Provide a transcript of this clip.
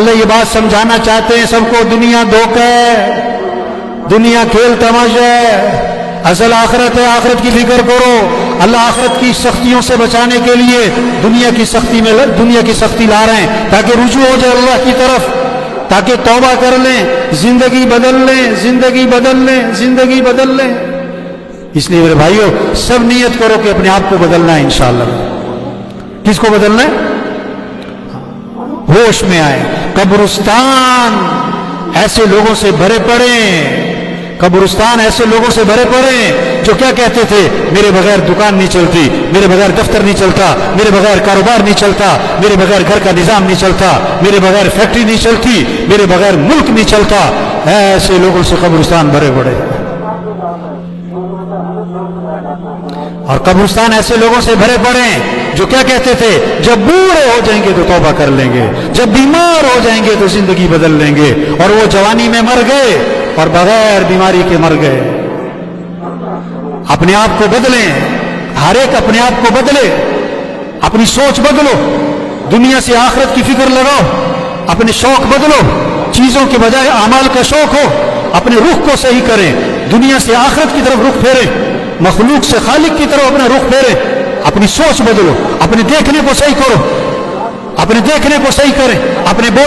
अल्लाह ये बात समझाना चाहते हैं सबको, दुनिया धोखा है, दुनिया खेल तमाशा है, असल आखिरत है, आखिरत की फिक्र करो। अल्लाह आखिरत की सख्तियों से बचाने के लिए दुनिया की सख्ती ला रहे हैं ताकि रुजू हो जाए अल्लाह की तरफ, ताकि तौबा कर लें, जिंदगी बदल लें, जिंदगी बदल लें, जिंदगी बदल लें। इसलिए मेरे भाइयों, सब नियत करो कि अपने आप को बदलना है इंशाअल्लाह। किसको बदलना है? होश में आए। कब्रिस्तान ऐसे लोगों से भरे पड़े, कब्रिस्तान ऐसे लोगों से भरे पड़े जो क्या कहते थे, मेरे बगैर दुकान नहीं चलती, मेरे बगैर दफ्तर नहीं चलता, मेरे बगैर कारोबार नहीं चलता, मेरे बगैर घर का निजाम नहीं चलता, मेरे बगैर फैक्ट्री नहीं चलती, मेरे बगैर मुल्क नहीं चलता। ऐसे लोगों से कब्रिस्तान भरे पड़े। और कब्रिस्तान ऐसे लोगों से भरे पड़े जो क्या कहते थे, जब बूढ़े हो जाएंगे तो तौबा कर लेंगे, जब बीमार हो जाएंगे तो जिंदगी बदल लेंगे। और वो जवानी में मर गए और बगैर बीमारी के मर गए। अपने आप को बदलें, हर एक अपने आप को बदले, अपनी सोच बदलो, दुनिया से आखिरत की फिक्र लगाओ, अपने शौक बदलो, चीजों के बजाय अमाल का शौक हो, अपने रुख को सही करें, दुनिया से आखिरत की तरफ रुख फेरें, मखलूक से खालिक की तरफ अपना रुख फेरें, अपनी सोच बदलो, अपने देखने को सही करो, अपने देखने को सही करें, अपने